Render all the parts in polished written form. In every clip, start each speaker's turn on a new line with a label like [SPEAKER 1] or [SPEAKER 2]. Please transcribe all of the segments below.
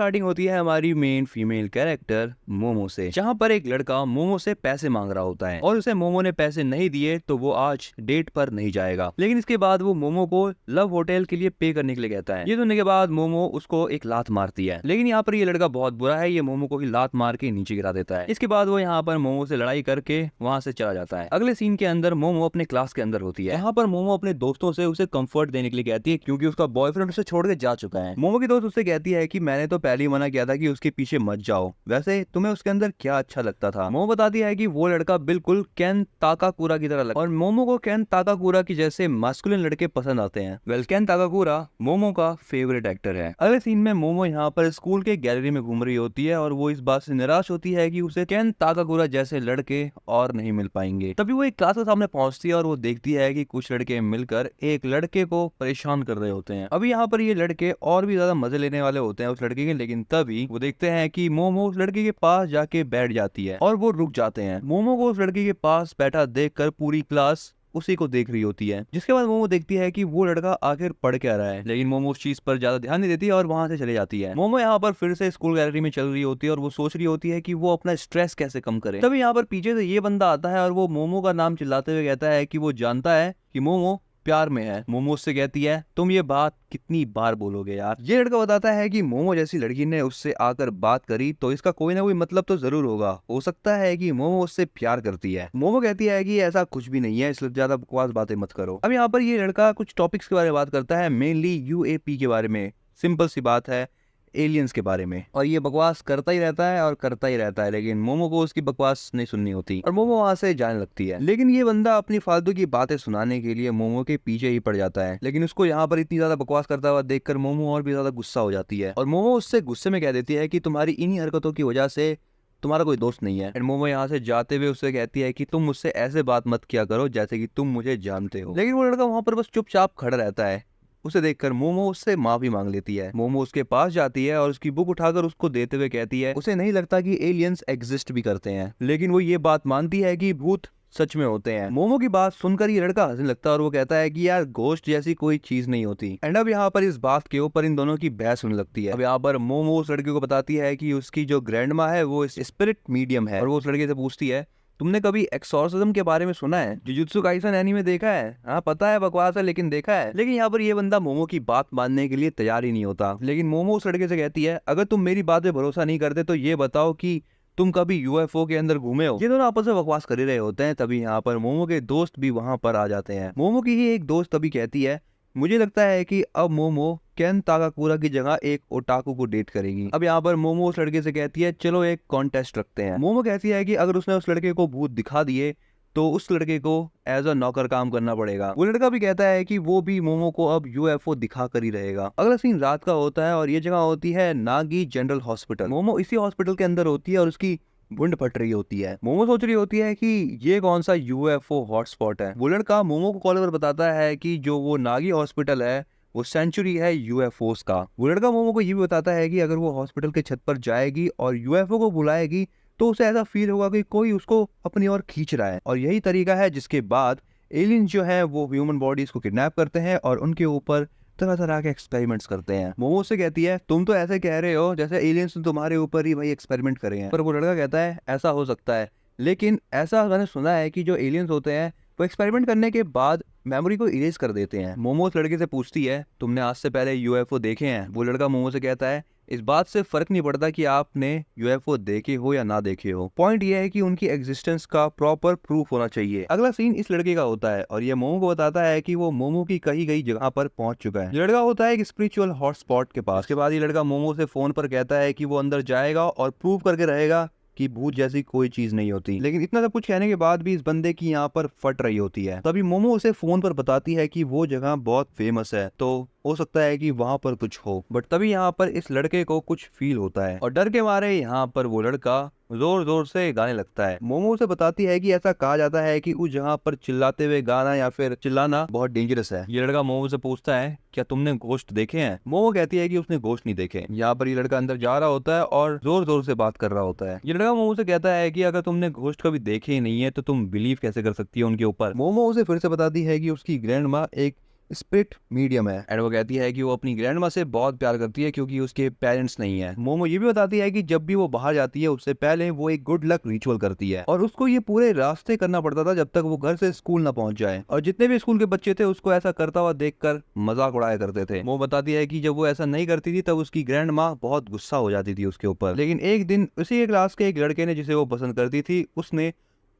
[SPEAKER 1] Starting होती है हमारी मेन फीमेल कैरेक्टर मोमो से, जहाँ पर एक लड़का मोमो से पैसे मांग रहा होता है और उसे मोमो ने पैसे नहीं दिए तो वो आज डेट पर नहीं जाएगा। लेकिन इसके बाद वो मोमो को लव होटल के लिए पे करने के लिए कहता है। ये सुनने के बाद मोमो उसको एक लात मारती है, लेकिन यहाँ पर ये लड़का बहुत बुरा है, ये मोमो को ही लात मार के नीचे गिरा देता है। इसके बाद वो यहाँ पर मोमो से लड़ाई करके वहाँ से चला जाता है। अगले सीन के अंदर मोमो अपने क्लास के अंदर होती है। यहाँ पर मोमो अपने दोस्तों से उसे कंफर्ट देने के लिए कहती है क्योंकि उसका बॉयफ्रेंड उसे छोड़ के जा चुका है। मोमो की दोस्त उससे कहती है कि मैंने तो पहले ही मना किया था कि उसके पीछे मत जाओ, वैसे तुम्हें उसके अंदर क्या अच्छा लगता था। मोमो बताती है कि वो लड़का बिल्कुल केन ताकाकुरा की तरह लगता है और मोमो को केन ताकाकुरा की जैसे मास्कुलिन लड़के पसंद आते हैं। वेल, केन ताकाकुरा मोमो का फेवरेट एक्टर है। अगले सीन में मोमो यहाँ पर स्कूल के गैलरी में घूम रही होती है और वो इस बात से निराश होती है कि उसे केन ताकाकुरा जैसे लड़के और नहीं मिल पाएंगे। तभी वो एक क्लास के सामने पहुंचती है और वो देखती है कि कुछ लड़के मिलकर एक लड़के को परेशान कर रहे होते हैं। अभी यहाँ पर ये लड़के और भी ज्यादा मजे लेने वाले होते हैं उस लड़के के, लेकिन तभी वो देखते हैं कि मोमो उस लड़के के पास जाके बैठ जाती है और वो रुक जाते हैं। मोमो को उस लड़के के पास बैठा देखकर पूरी क्लास उसी को देख रही होती है, जिसके बाद मोमो देखती है कि वो लड़का आखिर पढ़ क्या रहा है, लेकिन मोमो उस चीज पर ज्यादा ध्यान नहीं देती और वहां से चले जाती है। मोमो यहाँ पर फिर से स्कूल गैलरी में चल रही होती है और वो सोच रही होती है कि वो अपना स्ट्रेस कैसे कम करे। तभी यहाँ पर पीछे से ये बंदा आता है और वो मोमो का नाम चिल्लाते हुए कहता है कि वो जानता है कि मोमो प्यार में है। मोमो उससे कहती है तुम ये बात कितनी बार बोलोगे यार। ये लड़का बताता है कि मोमो जैसी लड़की ने उससे आकर बात करी तो इसका कोई ना कोई मतलब तो जरूर होगा, हो सकता है कि मोमो उससे प्यार करती है। मोमो कहती है कि ऐसा कुछ भी नहीं है, इसलिए ज्यादा बकवास बातें मत करो। अब यहाँ पर ये लड़का कुछ टॉपिक्स के बारे में बात करता है, मेनली यूएपी के बारे में। सिंपल सी बात है, एलियंस के बारे में, और ये बकवास करता ही रहता है और करता ही रहता है, लेकिन मोमो को उसकी बकवास नहीं सुननी होती और मोमो वहां से जाने लगती है। लेकिन ये बंदा अपनी फालतू की बातें सुनाने के लिए मोमो के पीछे ही पड़ जाता है, लेकिन उसको यहाँ पर इतनी ज्यादा बकवास करता हुआ देखकर मोमो और भी ज्यादा गुस्सा हो जाती है और मोमो उससे गुस्से में कह देती है कि तुम्हारी इन्हीं हरकतों की वजह से तुम्हारा कोई दोस्त नहीं है। एंड मोमो यहाँ से जाते हुए उससे कहती है कि तुम मुझसे ऐसे बात मत किया करो जैसे कि तुम मुझे जानते हो। लेकिन वो लड़का वहां पर बस चुपचाप खड़ा रहता है। उसे देखकर मोमो उससे माफी मांग लेती है। मोमो उसके पास जाती है और उसकी बुक उठाकर उसको देते हुए कहती है उसे नहीं लगता कि एलियंस एग्जिस्ट भी करते हैं, लेकिन वो ये बात मानती है कि भूत सच में होते हैं। मोमो की बात सुनकर ये लड़का हंसने लगता है और वो कहता है कि यार घोस्ट जैसी कोई चीज नहीं होती। एंड अब यहाँ पर इस बात के ऊपर इन दोनों की बहस होने लगती है। अब यहाँ पर मोमो उस लड़के को बताती है कि उसकी जो ग्रैंड माँ है वो स्पिरिट मीडियम है और वो उस लड़के से पूछती है तुमने कभी एक्सॉर्सिज्म के बारे में सुना है, जुजुत्सु काइसन एनीमे देखा है? हाँ पता है बकवास है लेकिन देखा है। लेकिन यहाँ पर ये बंदा मोमो की बात मानने के लिए तैयार ही नहीं होता। लेकिन मोमो उस लड़के से कहती है अगर तुम मेरी बात पे भरोसा नहीं करते तो ये बताओ कि तुम कभी यूएफओ के अंदर घूमे हो। ये दोनों आपस में बकवास कर ही रहे होते हैं, तभी यहाँ पर मोमो के दोस्त भी वहां पर आ जाते हैं। मोमो की ही एक दोस्त तभी कहती है मुझे लगता है कि अब मोमो केन ताकाकुरा की जगह एक ओटाकू को डेट करेगी। अब यहाँ पर मोमो उस लड़के से कहती है चलो एक कॉन्टेस्ट रखते हैं। मोमो कहती है कि अगर उसने उस लड़के को भूत दिखा दिए तो उस लड़के को एज अ नौकर काम करना पड़ेगा। वो लड़का भी कहता है कि वो भी मोमो को अब यूएफओ दिखा कर ही रहेगा। अगला सीन रात का होता है और ये जगह होती है नागी जनरल हॉस्पिटल। मोमो इसी हॉस्पिटल के अंदर होती है और उसकी बुंड फट रही होती है। मोमो सोच रही होती है कि ये कौन सा यूएफओ हॉटस्पॉट है। वो लड़का मोमो को कॉल कर बताता है कि जो वो नागी हॉस्पिटल है वो सेंचुरी है यूएफओस का। वो लड़का मोमो को ये भी बताता है कि अगर वो हॉस्पिटल के छत पर जाएगी और यूएफओ को बुलाएगी तो उसे ऐसा फील होगा कि कोई उसको अपनी ओर खींच रहा है, और यही तरीका है जिसके बाद एलियन जो है वो ह्यूमन बॉडीज को किडनैप करते हैं और उनके ऊपर तरह तरह के एक्सपेरिमेंट्स करते हैं। मोमो से कहती है तुम तो ऐसे कह रहे हो जैसे एलियंस ने तुम्हारे ऊपर ही भाई एक्सपेरिमेंट करे हैं। पर वो लड़का कहता है ऐसा हो सकता है, लेकिन ऐसा मैंने सुना है कि जो एलियंस होते हैं वो एक्सपेरिमेंट करने के बाद मेमोरी को इरेज कर देते हैं। मोमो उस लड़के से पूछती है तुमने आज से पहले यूएफओ देखे हैं? वो लड़का मोमो से कहता है इस बात से फर्क नहीं पड़ता कि आपने यूएफओ देखे हो या ना देखे हो, पॉइंट ये है कि उनकी एग्जिस्टेंस का प्रॉपर प्रूफ होना चाहिए। अगला सीन इस लड़के का होता है और ये मोमो को बताता है कि वो मोमो की कही गई जगह पर पहुंच चुका है। लड़का होता है एक स्पिरिचुअल हॉटस्पॉट के पास। के बाद ये लड़का मोमो से फोन पर कहता है कि वो अंदर जाएगा और प्रूव करके रहेगा कि भूत जैसी कोई चीज नहीं होती। लेकिन इतना सब कुछ कहने के बाद भी इस बंदे की यहाँ पर फट रही होती है। तभी मोमो उसे फोन पर बताती है कि वो जगह बहुत फेमस है, तो हो सकता है कि वहां पर कुछ हो। बट तभी यहाँ पर इस लड़के को कुछ फील होता है और डर के मारे यहाँ पर वो लड़का जोर जोर से गाने लगता है। मोमो उसे बताती है कि ऐसा कहा जाता है कि उस जगह पर चिल्लाते हुए गाना या फिर चिल्लाना बहुत डेंजरस है। ये लड़का मोमो से पूछता है क्या तुमने घोस्ट देखे हैं? मोमो कहती है कि उसने घोस्ट नहीं देखे। यहाँ पर ये लड़का अंदर जा रहा होता है और जोर जोर से बात कर रहा होता है। ये लड़का मोमो से कहता है कि अगर तुमने घोस्ट कभी देखे ही नहीं है तो तुम बिलीव कैसे कर सकती है उनके ऊपर। मोमो उसे फिर से बताती है कि उसकी ग्रैंड माँ एक स्प्लिट मीडियम है। एंड वो कहती है कि वो अपनी ग्रैंड माँ से बहुत प्यार करती है क्योंकि उसके पेरेंट्स नहीं है। मोमो ये भी बताती है कि जब भी वो बाहर जाती है उससे पहले वो एक गुड लक रिचुअल करती है और उसको ये पूरे रास्ते करना पड़ता था जब तक वो घर से स्कूल ना पहुंच जाए। और जितने भी स्कूल के बच्चे थे उसको ऐसा करता हुआ देखकर मजाक उड़ाया करते थे। वो बताती है कि जब वो ऐसा नहीं करती थी तब उसकी ग्रैंड माँ बहुत गुस्सा हो जाती थी उसके ऊपर। लेकिन एक दिन उसी क्लास के एक लड़के ने जिसे वो पसंद करती थी उसने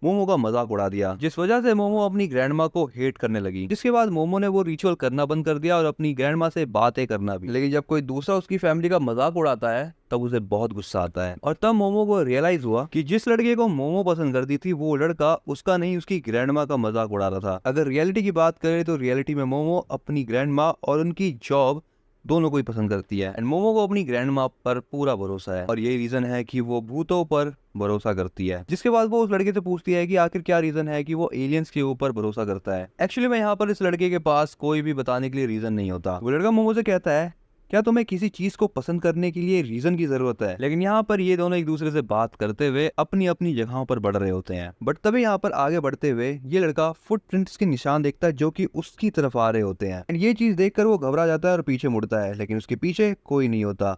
[SPEAKER 1] मोमो का मजाक उड़ा दिया, जिस वजह से मोमो अपनी ग्रैंडमा को हेट करने लगी। जिसके बाद मोमो ने वो रिचुअल करना बंद कर दिया और अपनी ग्रैंडमा से बातें करना भी। लेकिन जब कोई दूसरा उसकी फैमिली का मजाक उड़ाता है तब उसे बहुत गुस्सा आता है और तब मोमो को रियलाइज हुआ कि जिस लड़के को मोमो पसंद करती थी वो लड़का उसका नहीं उसकी ग्रैंडमा का मजाक उड़ा रहा था। अगर रियलिटी की बात करें तो रियलिटी में मोमो अपनी ग्रैंडमा और उनकी जॉब दोनों को ही पसंद करती है। एंड मोमो को अपनी ग्रैंड माँ पर पूरा भरोसा है और यही रीजन है कि वो भूतों पर भरोसा करती है। जिसके बाद वो उस लड़के से पूछती है कि आखिर क्या रीजन है कि वो एलियंस के ऊपर भरोसा करता है। एक्चुअली में यहाँ पर इस लड़के के पास कोई भी बताने के लिए रीजन नहीं होता। वो लड़का मोमो से कहता है क्या तुम्हें किसी चीज को पसंद करने के लिए रीजन की जरूरत है। लेकिन यहाँ पर ये दोनों एक दूसरे से बात करते हुए अपनी अपनी जगहों पर बढ़ रहे होते हैं। बट तभी यहाँ पर आगे बढ़ते हुए ये लड़का फुटप्रिंट्स के निशान देखता है जो कि उसकी तरफ आ रहे होते हैं। एंड ये चीज देखकर वो घबरा जाता है और पीछे मुड़ता है, लेकिन उसके पीछे कोई नहीं होता।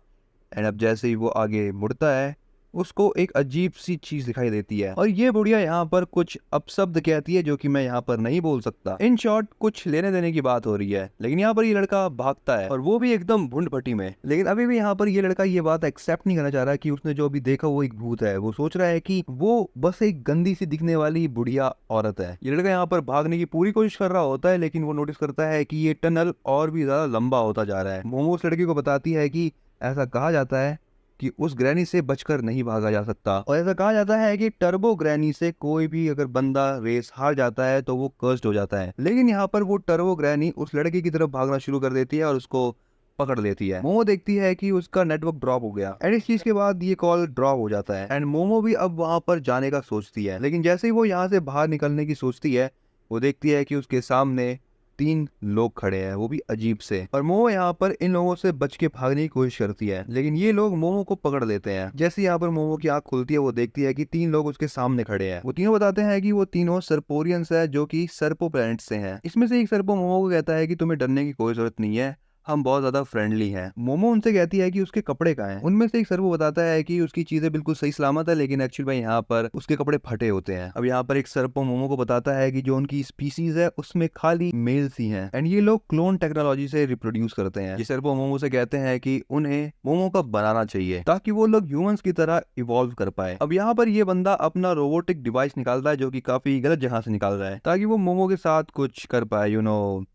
[SPEAKER 1] एंड अब जैसे ही वो आगे मुड़ता है उसको एक अजीब सी चीज दिखाई देती है और ये बुढ़िया यहाँ पर कुछ अपशब्द कहती है जो कि मैं यहाँ पर नहीं बोल सकता। इन शॉर्ट कुछ लेने देने की बात हो रही है। लेकिन यहाँ पर ये लड़का भागता है और वो भी एकदम भुंड भट्टी में। लेकिन अभी भी यहाँ पर ये लड़का ये बात एक्सेप्ट नहीं करना चाह रहा कि उसने जो अभी देखा वो एक भूत है। वो सोच रहा है कि वो बस एक गंदी सी दिखने वाली बुढ़िया औरत है। ये लड़का यहाँ पर भागने की पूरी कोशिश कर रहा होता है लेकिन वो नोटिस करता है कि ये टनल और भी ज्यादा लंबा होता जा रहा है। मोमो उस लड़की को बताती है कि ऐसा कहा जाता है कि उस ग्रैनी से बचकर नहीं भागा जा सकता और ऐसा कहा जाता है कि टर्बो ग्रैनी से कोई भी अगर बंदा रेस हार जाता है तो वो कर्स्ड हो जाता है। लेकिन यहाँ पर वो टर्बो ग्रैनी उस लड़के की तरफ भागना शुरू कर देती है और उसको पकड़ लेती है। मोमो देखती है कि उसका नेटवर्क ड्रॉप हो गया एंड इस चीज के बाद ये कॉल ड्रॉप हो जाता है एंड मोमो भी अब वहां पर जाने का सोचती है। लेकिन जैसे ही वो यहाँ से बाहर निकलने की सोचती है वो देखती है कि उसके सामने 3 लोग खड़े हैं, वो भी अजीब से। और मोमो यहाँ पर इन लोगों से बच के भागने की कोशिश करती है लेकिन ये लोग मोमो को पकड़ लेते हैं। जैसे यहाँ पर मोमो की आंख खुलती है वो देखती है कि 3 लोग उसके सामने खड़े हैं। वो तीनों बताते हैं कि वो तीनों सर्पोरियंस है जो कि सर्पो प्लैनेट से हैं। इसमें से एक सर्पो मोमो को कहता है कि तुम्हें डरने की कोई जरूरत नहीं है, हम बहुत ज्यादा फ्रेंडली हैं। मोमो उनसे कहती है कि उसके कपड़े कहाँ हैं। उनमें से एक सर्पो बताता है कि उसकी चीजें बिल्कुल सही सलामत है लेकिन एक्चुअली में यहाँ पर उसके कपड़े फटे होते हैं। अब यहाँ पर एक सर्पो मोमो को बताता है कि जो उनकी स्पीसीज है उसमें खाली मेल्स ही हैं एंड ये लोग क्लोन टेक्नोलॉजी से रिप्रोड्यूस करते हैं। ये सर्पो मोमो से कहते हैं कि उन्हें मोमो का बनाना चाहिए ताकि वो लोग ह्यूमंस की तरह इवॉल्व कर पाए। अब यहाँ पर ये बंदा अपना रोबोटिक डिवाइस निकालता है जो कि काफी गलत जगह से निकाल रहा है ताकि वो मोमो के साथ कुछ कर पाए।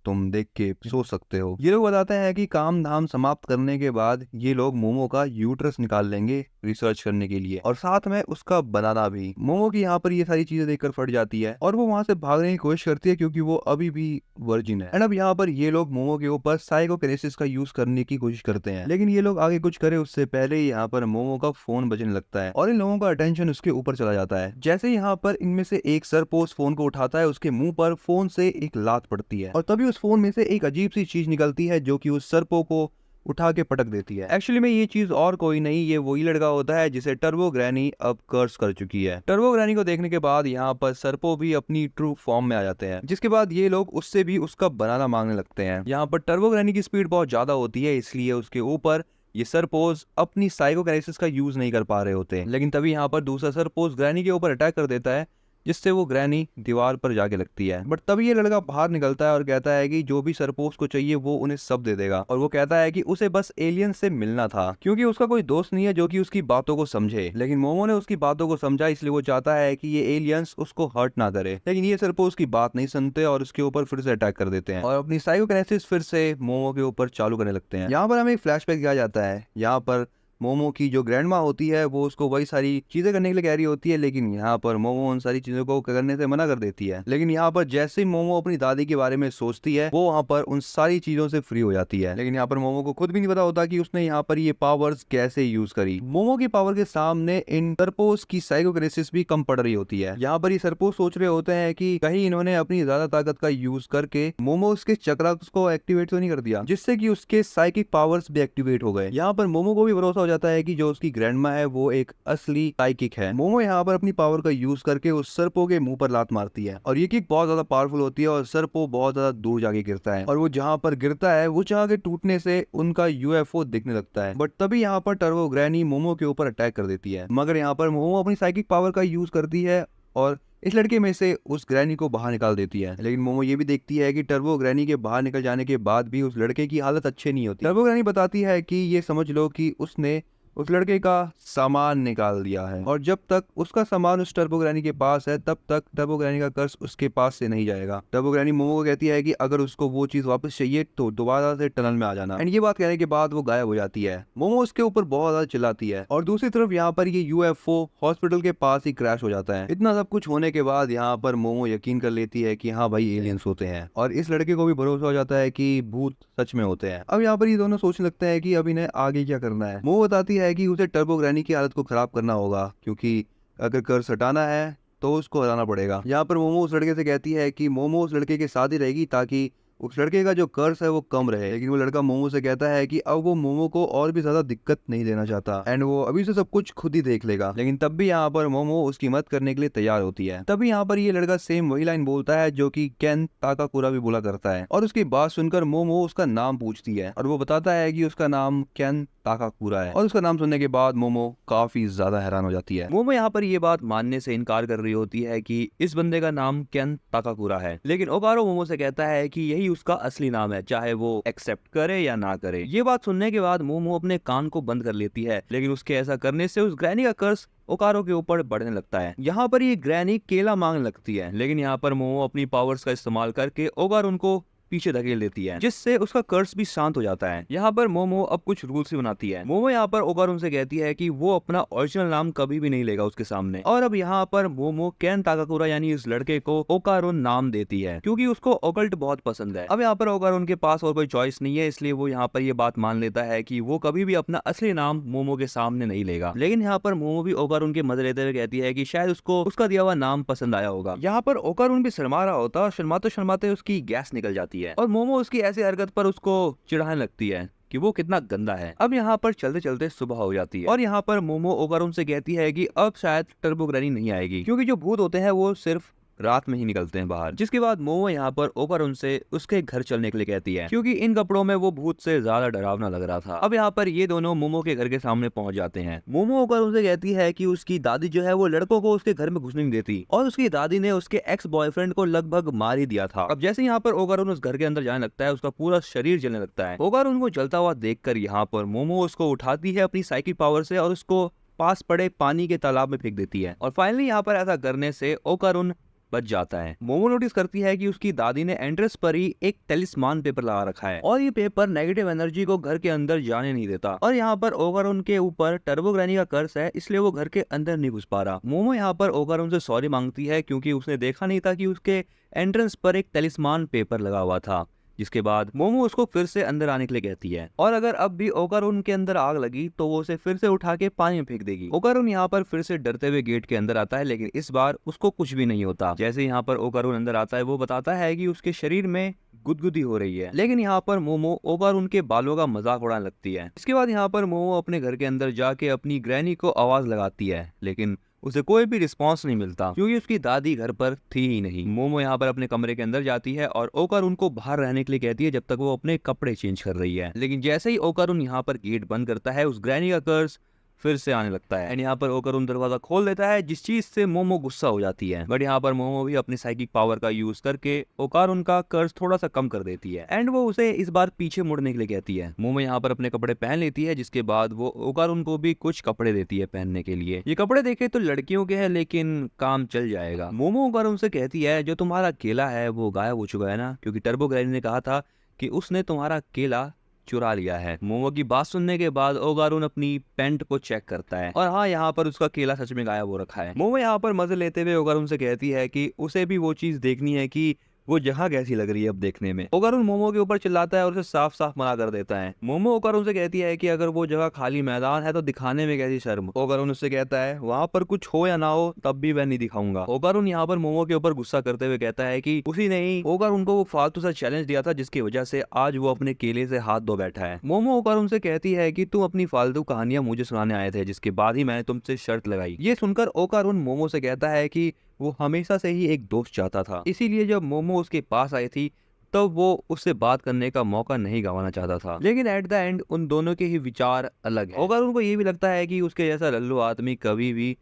[SPEAKER 1] तुम देख के सोच सकते हो। ये लोग बताते हैं कि काम धाम समाप्त करने के बाद ये लोग मोमो का यूट्रस निकाल लेंगे रिसर्च करने के लिए और साथ में उसका बनाना भी। मोमो की यहाँ पर ये सारी चीजें देखकर फट जाती है और वो वहां से भागने की कोशिश करती है क्योंकि वो अभी भी वर्जिन है। एंड अब यहाँ पर ये लोग मोमो के ऊपर साइकोकिनेसिस का यूज करने की कोशिश करते हैं लेकिन ये लोग आगे कुछ करे उससे पहले ही यहाँ पर मोमो का फोन बजने लगता है और इन लोगों का अटेंशन उसके ऊपर चला जाता है। जैसे यहाँ पर इनमें से एक सरपोस फोन को उठाता है उसके मुंह पर फोन से एक लात पड़ती है और तभी उस फोन में से एक अजीब सी चीज निकलती है जो कि उस सरपो को उठा के पटक देती है। एक्चुअली में ये चीज और कोई नहीं, ये वही लड़का होता है जिसे टर्बो ग्रैनी अब कर्स कर चुकी है। टर्बो ग्रैनी को देखने के बाद यहाँ पर सर्पो भी अपनी ट्रू फॉर्म में आ जाते हैं जिसके बाद ये लोग उससे भी उसका बनाना मांगने लगते हैं। यहाँ पर टर्बो ग्रैनी की स्पीड बहुत ज्यादा होती है इसलिए उसके ऊपर ये सरपोज अपनी साइकोकिनेसिस का यूज नहीं कर पा रहे होते। लेकिन तभी यहाँ पर दूसरा सरपोज ग्रैनी के ऊपर अटैक कर देता है जिससे वो ग्रैनी दीवार पर जाके लगती है। बट तभी ये लड़का बाहर निकलता है और कहता है कि जो भी सरपोस को चाहिए वो उन्हें सब दे देगा और वो कहता है कि उसे बस एलियन से मिलना था क्योंकि उसका कोई दोस्त नहीं है जो कि उसकी बातों को समझे। लेकिन मोमो ने उसकी बातों को समझा इसलिए वो चाहता है कि ये एलियंस उसको हर्ट ना करे। लेकिन ये सरपोस की बात नहीं सुनते और उसके ऊपर फिर से अटैक कर देते हैं और अपनी साइकोकिनेसिस फिर से मोमो के ऊपर चालू करने लगते हैं। यहाँ पर हमें एक फ्लैशबैक दिया जाता है। यहाँ पर मोमो की जो ग्रैंडमा होती है वो उसको वही सारी चीजें करने के लिए कह रही होती है लेकिन यहाँ पर मोमो उन सारी चीजों को करने से मना कर देती है। लेकिन यहाँ पर जैसे ही मोमो अपनी दादी के बारे में सोचती है वो वहाँ पर उन सारी चीजों से फ्री हो जाती है। लेकिन यहाँ पर मोमो को खुद भी नहीं पता होता कि उसने यहाँ पर ये पावर्स कैसे यूज करी। मोमो की पावर के सामने इन सरपोस की साइकोकिनेसिस भी कम पड़ रही होती है। यहाँ पर ये सरपोस सोच रहे होते हैं कि कहीं इन्होंने अपनी ज्यादा ताकत का यूज करके मोमोस के चक्रास को एक्टिवेट तो नहीं कर दिया जिससे कि उसके साइकिक पावर्स भी एक्टिवेट हो गए। यहाँ पर मोमो को भी भरोसा
[SPEAKER 2] जाता है कि जो उसकी ग्रैंडमा है वो एक असली साइकिक है। मोमो यहाँ पर अपनी पावर का यूज करके उस सर्पो के मुंह पर लात मारती है और ये किक बहुत ज्यादा पावरफुल होती है और सर्पो बहुत ज्यादा दूर जाके गिरता है और वो जहाँ पर गिरता है वो जहाँ के टूटने से उनका यूएफओ दिखने लगता है। बट तभी यहाँ पर टर्बो ग्रैनी मोमो के ऊपर अटैक कर देती है, मगर यहाँ पर मोमो अपनी साइकिक पावर का यूज करती है और इस लड़के में से उस ग्रैनी को बाहर निकाल देती है। लेकिन मोमो ये भी देखती है कि टर्बो ग्रैनी के बाहर निकल जाने के बाद भी उस लड़के की हालत अच्छी नहीं होती। टर्बो ग्रैनी बताती है कि ये समझ लो कि उसने उस लड़के का सामान निकाल दिया है और जब तक उसका सामान उस टर्बो ग्रैनी के पास है तब तक टर्बो ग्रैनी का कर्ज उसके पास से नहीं जाएगा। टर्बो ग्रैनी मोमो को कहती है कि अगर उसको वो चीज वापस चाहिए तो दोबारा से टनल में आ जाना। एंड ये बात कहने के बाद वो गायब हो जाती है। मोमो उसके ऊपर बहुत ज्यादा चिल्लाती है और दूसरी तरफ यहाँ पर ये यूएफओ हॉस्पिटल के पास ही क्रैश हो जाता है। इतना सब कुछ होने के बाद यहाँ पर मोमो यकीन कर लेती है कि हाँ भाई एलियंस होते हैं और इस लड़के को भी भरोसा हो जाता है कि भूत सच में होते हैं। अब यहाँ पर ये दोनों सोचने लगते हैं कि अब इन्हें आगे क्या करना है। मोमो बताती है कि उसे टर्बो ग्रैनी की हालत को खराब करना होगा क्योंकि अगर कर्ज हटाना है तो उसको हटाना पड़ेगा। यहाँ पर मोमो उस लड़के से कहती है कि मोमो उस लड़के के साथ ही रहेगी ताकि उस लड़के का जो कर्ज है वो कम रहे। लेकिन वो लड़का मोमो से कहता है कि अब वो मोमो को और भी ज्यादा दिक्कत नहीं देना चाहता एंड वो अभी से सब कुछ खुद ही देख लेगा। लेकिन तब भी यहाँ पर मोमो उसकी मदद करने के लिए तैयार होती है। तभी यहाँ पर ये लड़का सेम वही लाइन बोलता है जो कि केन ताकाकुरा भी बोला करता है और उसकी बात सुनकर मोमो उसका नाम पूछती है और वो बताता है कि उसका नाम केन ताकाकुरा है और उसका नाम सुनने के बाद मोमो काफी ज्यादा हैरान हो जाती है।
[SPEAKER 1] मोमो यहाँ पर ये बात मानने से इनकार कर रही होती है कि इस बंदे का नाम केन ताकाकुरा है, लेकिन ओकारो मोमो से कहता है कि यही उसका असली नाम है, चाहे वो एक्सेप्ट करे या ना करे। ये बात सुनने के बाद मोमो अपने कान को बंद कर लेती है, लेकिन उसके ऐसा करने से उस ग्रैनी का कर्ज ओकारो के ऊपर बढ़ने लगता है। यहाँ पर ये ग्रैनी केला मांगने लगती है, लेकिन यहाँ पर मोमो अपनी पावर्स का इस्तेमाल करके ओकारो उनको पीछे धकेल देती है, जिससे उसका कर्ज भी शांत हो जाता है। यहाँ पर मोमो अब कुछ रूल्स भी बनाती है। मोमो यहाँ पर ओकारुन से कहती है कि वो अपना ओरिजिनल नाम कभी भी नहीं लेगा उसके सामने, और अब यहाँ पर मोमो केन ताकाकुरा यानी इस लड़के को ओकारुन नाम देती है क्योंकि उसको ओकल्ट बहुत पसंद है। अब यहाँ पर ओकारुन के पास और कोई चॉइस नहीं है, इसलिए वो यहाँ पर ये बात मान लेता है कि वो कभी भी अपना असली नाम मोमो के सामने नहीं लेगा। लेकिन यहाँ पर मोमो भी ओकारुन के मदद लेते हुए कहती है कि शायद उसको उसका दिया हुआ नाम पसंद आया होगा। यहाँ पर ओकारुन भी शर्मा रहा होता और शर्माते शर्माते उसकी गैस निकल जाती है और मोमो उसकी ऐसी हरकत पर उसको चिढ़ाने लगती है कि वो कितना गंदा है। अब यहाँ पर चलते चलते सुबह हो जाती है और यहाँ पर मोमो ओकारुन से कहती है कि अब शायद टर्बो ग्रैनी नहीं आएगी क्योंकि जो भूत होते हैं वो सिर्फ रात में ही निकलते हैं बाहर। जिसके बाद मोमो यहाँ पर ओकारुन से उसके घर चलने के लिए कहती है क्योंकि इन कपड़ों में वो भूत से ज्यादा डरावना लग रहा था। अब यहाँ पर ये दोनों मोमो के घर के सामने पहुंच जाते हैं। मोमो ओकारुन से कहती है कि उसकी दादी जो है वो लड़कों को उसके घर में घुसने नहीं देती और उसकी दादी ने उसके एक्स बॉयफ्रेंड को लगभग मार ही दिया था। अब जैसे यहाँ पर ओकारुन उस घर के अंदर जाने लगता है उसका पूरा शरीर जलने लगता है। ओकारुन को जलता हुआ देखकर यहाँ पर मोमो उसको उठाती है अपनी साइकिक पावर से और उसको पास पड़े पानी के तालाब में फेंक देती है और फाइनली यहाँ पर ऐसा करने से ओकारुन बच जाता है। मोमो नोटिस करती है कि उसकी दादी ने एंट्रेंस पर ही एक टेलिस्मान पेपर लगा रखा है और ये पेपर नेगेटिव एनर्जी को घर के अंदर जाने नहीं देता और यहाँ पर ओकारुन के ऊपर टर्बो ग्रैनी का कर्ज है, इसलिए वो घर के अंदर नहीं घुस पा रहा। मोमो यहाँ पर ओकारुन से सॉरी मांगती है क्योंकि उसने देखा नहीं था कि उसके एंट्रेंस पर एक टेलिस्मान पेपर लगा हुआ था। जिसके बाद मोमो उसको फिर से अंदर आने के लिए कहती है और अगर अब भी ओकारुन के अंदर आग लगी तो वो उसे फिर से उठा के पानी में फेंक देगी। ओकारुन यहाँ पर फिर से डरते हुए गेट के अंदर आता है, लेकिन इस बार उसको कुछ भी नहीं होता। जैसे यहाँ पर ओकारुन अंदर आता है वो बताता है कि उसके शरीर में गुदगुदी हो रही है, लेकिन यहाँ पर मोमो ओकारुन के बालों का मजाक उड़ाने लगती है। इसके बाद यहाँ पर मोमो अपने घर के अंदर जाके अपनी ग्रैनी को आवाज लगाती है, लेकिन उसे कोई भी रिस्पांस नहीं मिलता क्योंकि उसकी दादी घर पर थी ही नहीं। मोमो यहाँ पर अपने कमरे के अंदर जाती है और ओकारुन को बाहर रहने के लिए कहती है जब तक वो अपने कपड़े चेंज कर रही है। लेकिन जैसे ही ओकारुन यहाँ पर गेट बंद करता है उस ग्रैनी का कर्ज फिर से आने लगता है एंड यहाँ पर ओकारुन दरवाजा खोल देता है, जिस चीज से मोमो गुस्सा हो जाती है। बट यहाँ पर मोमो भी अपनी साइकिक पावर का यूज करके ओकारुन का कर्ज थोड़ा सा कम कर देती है एंड वो उसे इस बार पीछे मुड़ने के लिए कहती है। मोमो यहाँ पर अपने कपड़े पहन लेती है, जिसके बाद वो ओकारुन को भी कुछ कपड़े देती है पहनने के लिए। ये कपड़े देखे तो लड़कियों के हैं, लेकिन काम चल जाएगा। मोमो ओकारुन से कहती है जो तुम्हारा केला है वो गायब हो चुका है ना, क्योंकि टर्बो ग्रैनी ने कहा था कि उसने तुम्हारा केला चुरा लिया है। मोमो की बात सुनने के बाद ओकारुन अपनी पैंट को चेक करता है और हाँ, यहाँ पर उसका केला सच में गायब हो रखा है। मोमो यहाँ पर मजे लेते हुए ओकारुन से कहती है कि उसे भी वो चीज देखनी है कि
[SPEAKER 2] वो जगह कैसी लग रही है अब देखने में। ओकारुन मोमो के ऊपर चिल्लाता है और उसे साफ साफ मना कर देता है। मोमो ओकारुन से कहती है कि अगर वो जगह खाली मैदान है तो दिखाने में कैसी शर्म। ओकारुन उससे कहता है वहाँ पर कुछ हो या ना हो तब भी मैं नहीं दिखाऊंगा। ओकारुन यहाँ पर मोमो के ऊपर गुस्सा करते हुए कहता है कि उसी ने ही ओकारुन को वो फालतू सा चैलेंज दिया था जिसकी वजह से आज वो अपने केले से हाथ धो बैठा है। मोमो ओकारुन से कहती है कि तुम अपनी फालतू कहानियां मुझे सुनाने आए थे जिसके बाद ही मैंने तुमसे शर्त लगाई। ये सुनकर ओकारुन मोमो से कहता है कि वो हमेशा से ही एक दोस्त चाहता था, इसीलिए जब मोमो उसके पास आई थी तब वो उससे बात करने का मौका नहीं गंवाना चाहता था। लेकिन एट द एंड उन दोनों के ही विचार अलग है। ओकारुन को ये भी लगता है कि उसके जैसा लल्लू आदमी कभी भी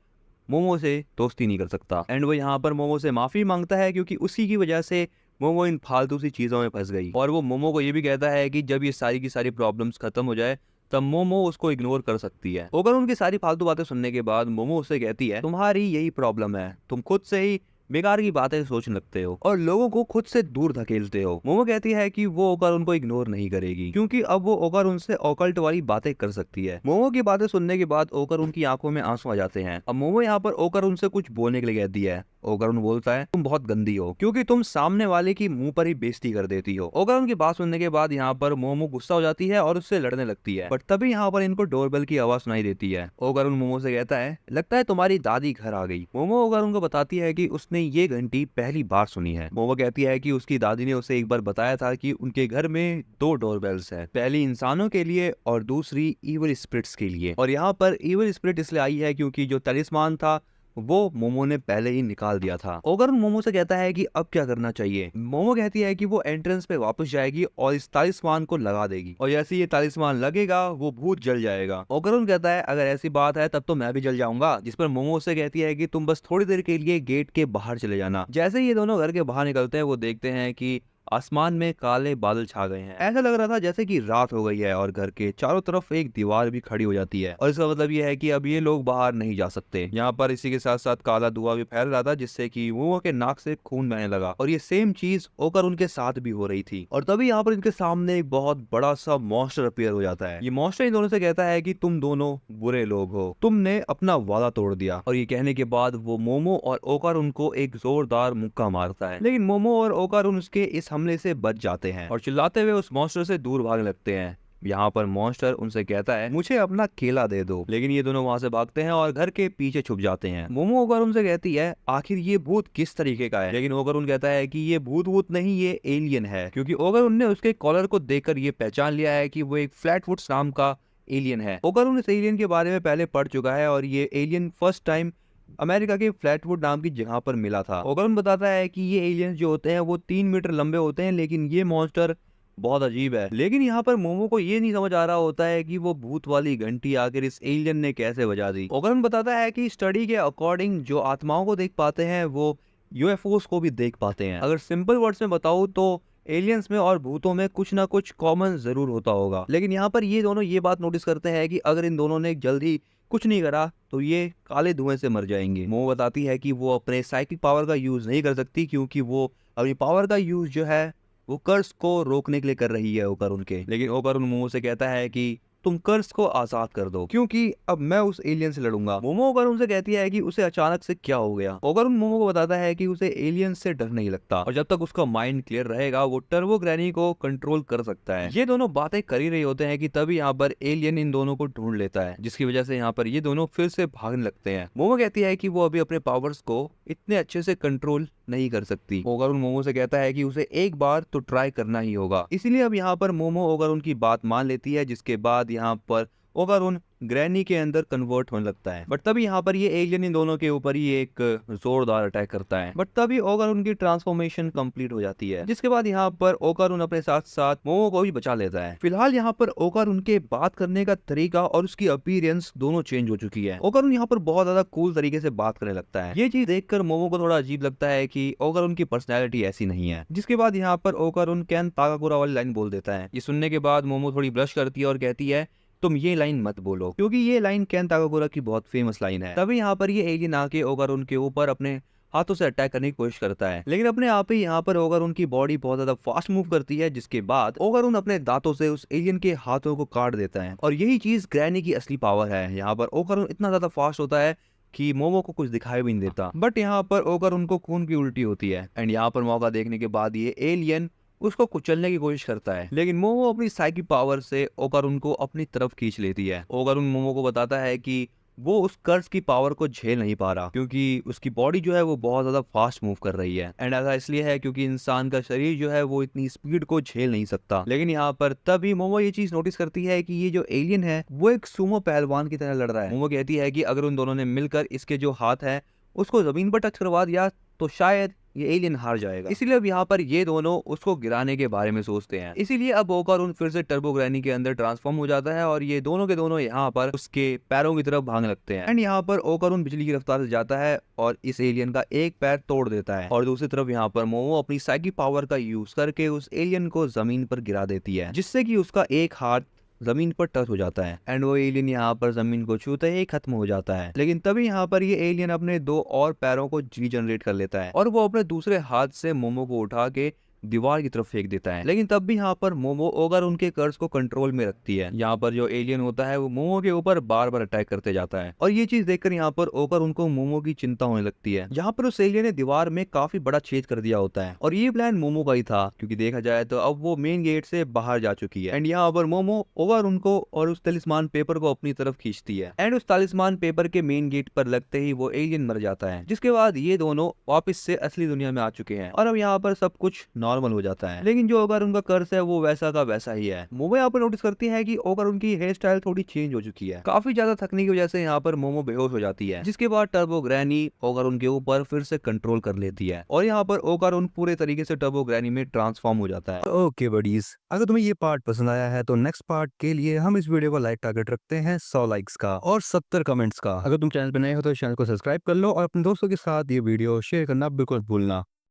[SPEAKER 2] मोमो से दोस्ती नहीं कर सकता एंड वो यहाँ पर मोमो से माफी मांगता है क्योंकि उसी की वजह से मोमो इन फालतू सी चीजों में फंस गई। और वो मोमो को ये भी कहता है कि जब ये सारी की सारी प्रॉब्लम्स खत्म हो जाए तब मोमो उसको इग्नोर कर सकती है। ओकारुन की सारी फालतू बातें सुनने के बाद मोमो उससे कहती है तुम्हारी यही प्रॉब्लम है, तुम खुद से ही बेकार की बातें सोचने लगते हो और लोगों को खुद से दूर धकेलते हो। मोमो कहती है कि वो ओकारुन को इग्नोर नहीं करेगी क्योंकि अब वो ओकारुन से ऑकल्ट वाली बातें कर सकती है। मोमो की बातें सुनने के बाद ओकारुन की आंखों में आंसू आ जाते हैं। अब मोमो यहाँ पर ओकारुन से कुछ बोलने के लिए कहती है। ओकारुन बोलता है तुम बहुत गंदी हो क्योंकि तुम सामने वाले की मुंह पर ही बेइज्जती कर देती हो। ओकारुन की बात सुनने के बाद यहाँ पर मोमो गुस्सा हो जाती है और उससे लड़ने लगती है, बट तभी यहाँ पर इनको डोरबेल की आवाज सुनाई देती है। ओकारुन मोमो से कहता है लगता है तुम्हारी दादी घर आ गई। मोमो ओकारुन को बताती है कि उसने ये घंटी पहली बार सुनी है। मोमो कहती है कि उसकी दादी ने उसे एक बार बताया था कि उनके घर में 2 डोरबेल्स है, पहली इंसानों के लिए और दूसरी इविल स्पिरिट्स के लिए। और यहाँ पर इविल स्पिरिट इसलिए आई है क्योंकि जो तलिस्मान था वो मोमो ने पहले ही निकाल दिया था। ओकारुन मोमो से कहता है कि अब क्या करना चाहिए। मोमो कहती है कि वो एंट्रेंस पे वापस जाएगी और इस तालिस्मान को लगा देगी और जैसे ये तालिस्मान लगेगा वो भूत जल जाएगा। ओकारुन कहता है अगर ऐसी बात है तब तो मैं भी जल जाऊंगा, जिस पर मोमो से कहती है कि तुम बस थोड़ी देर के लिए गेट के बाहर चले जाना। जैसे ही ये दोनों घर के बाहर निकलते हैं वो देखते हैं कि आसमान में काले बादल छा गए हैं। ऐसा लग रहा था जैसे कि रात हो गई है और घर के चारों तरफ एक दीवार भी खड़ी हो जाती है और इसका मतलब ये है कि अब ये लोग बाहर नहीं जा सकते। यहाँ पर इसी के साथ साथ काला धुआं भी फैल रहा था जिससे कि मोमो के नाक से खून बहने लगा और ये सेम चीज ओकारुन के साथ भी हो रही थी। और तभी यहाँ पर इनके सामने एक बहुत बड़ा सा मॉन्स्टर अपीयर हो जाता है। ये मॉन्स्टर इन दोनों से कहता है कि तुम दोनों बुरे लोग हो, तुमने अपना वादा तोड़ दिया। और ये कहने के बाद वो मोमो और ओकारुन को एक जोरदार मुक्का मारता है, लेकिन मोमो और ओकारुन उसके इस हमले से बच जाते हैं और चिल्लाते हुए उस मॉन्स्टर से दूर भागने लगते हैं। यहाँ पर मॉन्स्टर उनसे कहता है मुझे अपना केला दे दो, लेकिन ये दोनों वहाँ से भागते हैं और घर के पीछे छुप जाते हैं। मोमो ओकारुन से कहती है आखिर ये भूत किस तरीके का है, लेकिन ओकारुन कहता है कि ये भूत नहीं ये एलियन है, क्योंकि ओकारुन ने उसके कॉलर को देखकर ये पहचान लिया है कि वो एक फ्लैटफुट्स नाम का एलियन है। ओकारुन इस एलियन के बारे में पहले पढ़ चुका है और ये एलियन फर्स्ट टाइम अमेरिका के फ्लैटवुड नाम की जगह पर मिला था। ओकारुन बताता है कि ये एलियंस जो होते हैं वो 3 मीटर लंबे होते हैं, लेकिन ये मॉन्स्टर बहुत अजीब है। लेकिन यहाँ पर मोमो को ये नहीं समझ आ रहा होता है कि वो भूत वाली घंटी आखिर इस एलियन ने कैसे बजा दी। ओकारुन बताता है कि स्टडी के अकॉर्डिंग जो आत्माओं को देख पाते हैं वो यूएफओस को भी देख पाते हैं। अगर सिंपल वर्ड्स में बताऊं तो एलियंस में और भूतों में कुछ ना कुछ कॉमन जरूर होता होगा। लेकिन यहाँ पर ये दोनों ये बात नोटिस करते हैं कि अगर इन दोनों ने जल्द ही कुछ नहीं करा तो ये काले धुएं से मर जाएंगे। मोमो बताती है कि वो अपने साइकिक पावर का यूज नहीं कर सकती क्योंकि वो अपनी पावर का यूज जो है वो कर्स को रोकने के लिए कर रही है ओकारुन के। लेकिन ओकारुन मोमो से कहता है कि तुम कर्स को आजाद कर दो क्योंकि अब मैं उस एलियन से लड़ूंगा। मोमो ओकारुन से कहती है कि उसे अचानक से क्या हो गया। ओकारुन मोमो को बताता है कि उसे एलियन से डर नहीं लगता और जब तक उसका माइंड क्लियर रहेगा वो टर्बो ग्रैनी को कंट्रोल कर सकता है। ये दोनों बातें कर ही रहे होते हैं कि तभी यहाँ पर एलियन इन दोनों को ढूंढ लेता है, जिसकी वजह से यहाँ पर ये दोनों फिर से भागने लगते हैं। मोमो कहती है कि वो अभी अपने पावर्स को इतने अच्छे से कंट्रोल नहीं कर सकती। ओकारुन मोमो से कहता है कि उसे एक बार तो ट्राई करना ही होगा, इसीलिए अब यहाँ पर मोमो ओकारुन की बात मान लेती है, जिसके बाद यहाँ पर ओकारुन ग्रैनी के अंदर कन्वर्ट होने लगता है। बट तभी यहाँ पर ये एलियन इन दोनों के ऊपर ही एक जोरदार अटैक करता है, बट तभी ओकारुन की ट्रांसफॉर्मेशन कंप्लीट हो जाती है, जिसके बाद यहाँ पर ओकारुन अपने साथ साथ मोमो को भी बचा लेता है। फिलहाल यहाँ पर ओकारुन के बात करने का तरीका और उसकी अपीयरेंस दोनों चेंज हो चुकी है। ओकारुन यहाँ पर बहुत ज्यादा कूल तरीके से बात करने लगता है। ये चीज देखकर मोमो को थोड़ा अजीब लगता है कि ओकारुन की पर्सनैलिटी ऐसी नहीं है। जिसके बाद यहाँ पर ओकारुन कैन ताकाकुरा वाली लाइन बोल देता है। ये सुनने के बाद मोमो थोड़ी ब्लश करती है और कहती है तुम ये लाइन मत बोलो, क्योंकि ये लाइन कैन ताकाकुरा की बहुत फेमस लाइन है। तभी यहाँ पर ये एलियन आके ओकारुन के ऊपर अपने हाथों से अटैक करने की कोशिश करता है, लेकिन अपने आप ही यहाँ पर ओकारुन की बॉडी बहुत ज्यादा फास्ट मूव करती है, जिसके बाद ओकारुन अपने दांतों से उस एलियन के हाथों को काट देता है। और यही चीज ग्रैनी की असली पावर है। यहाँ पर ओकारुन इतना ज्यादा फास्ट होता है कि मोमो को कुछ दिखाई भी नहीं देता। बट यहाँ पर ओकर उनको खून की उल्टी होती है एंड यहाँ पर मौका देखने के बाद ये एलियन उसको कुचलने की कोशिश करता है, लेकिन मोमो अपनी साइकी पावर से ओकर उनको अपनी तरफ खींच लेती है। ओकर उन मोमो को बताता है कि वो उस कर्ज की पावर को झेल नहीं पा रहा क्योंकि उसकी बॉडी जो है वो बहुत ज्यादा फास्ट मूव कर रही है एंड ऐसा इसलिए है क्योंकि इंसान का शरीर जो है वो इतनी स्पीड को झेल नहीं सकता। लेकिन यहाँ पर तभी मोमो ये चीज नोटिस करती है कि ये जो एलियन है वो एक सुमो पहलवान की तरह लड़ रहा है। मोमो कहती है कि अगर उन दोनों ने मिलकर इसके जो हाथ है उसको जमीन पर टच करवा दिया तो शायद ये एलियन हार जाएगा। इसीलिए अब यहाँ पर ये दोनों उसको गिराने के बारे में सोचते हैं। इसीलिए अब ओकारून फिर से टर्बो ग्रैनी के अंदर ट्रांसफॉर्म हो जाता है और ये दोनों के दोनों यहाँ पर उसके पैरों की तरफ भागने लगते हैं एंड यहाँ पर ओकारून बिजली की रफ्तार से जाता है और इस एलियन का एक पैर तोड़ देता है और दूसरी तरफ यहाँ पर मोमो अपनी साइकी पावर का यूज करके उस एलियन को जमीन पर गिरा देती है, जिससे कि उसका एक हाथ जमीन पर टच हो जाता है एंड वो एलियन यहाँ पर जमीन को छूते ही खत्म हो जाता है। लेकिन तभी यहाँ पर ये एलियन अपने 2 और पैरों को रीजनरेट कर लेता है और वो अपने दूसरे हाथ से मोमो को उठा के दीवार की तरफ फेंक देता है। लेकिन तब भी यहाँ पर मोमो ओगर उनके कर्ज को कंट्रोल में रखती है। यहाँ पर जो एलियन होता है वो मोमो के ऊपर बार बार अटैक करते जाता है और ये चीज देखकर यहाँ पर ओगर उनको मोमो की चिंता होने लगती है। यहाँ पर उस एलियन ने दीवार में काफी बड़ा छेद कर दिया होता है और ये प्लान मोमो का ही था क्योंकि देखा जाए तो अब वो मेन गेट से बाहर जा चुकी है एंड यहाँ पर मोमो ओवर उनको और उस तलिस्मान पेपर को अपनी तरफ खींचती है एंड उस तलिस्मान पेपर के मेन गेट पर लगते ही वो एलियन मर जाता है, जिसके बाद ये दोनों वापस से असली दुनिया में आ चुके हैं और अब यहाँ पर सब कुछ नॉर्मल हो जाता है। लेकिन जो ओगर उनका कर्ज है वो वैसा का वैसा ही है। मोमो यहाँ पर नोटिस करती है कि ओगर उनकी हेयर स्टाइल थोड़ी चेंज हो चुकी है। काफी ज्यादा थकने की वजह से यहाँ पर मोमो बेहोश हो जाती है, जिसके बाद टर्बो ग्रैनी ओगर उनके ऊपर फिर से कंट्रोल कर लेती है और यहाँ पर ओगर उन पूरे तरीके से टर्बो ग्रैनी में ट्रांसफॉर्म हो जाता है।
[SPEAKER 3] ओके बडीज, अगर तुम्हें ये पार्ट पसंद आया है तो नेक्स्ट पार्ट के लिए हम इस वीडियो को लाइक टारगेट रखते हैं 100 लाइक्स का और 70 कमेंट्स का। अगर तुम चैनल पर नए हो तो चैनल को सब्सक्राइब कर लो और अपने दोस्तों के साथ ये वीडियो शेयर करना बिल्कुल भूलना।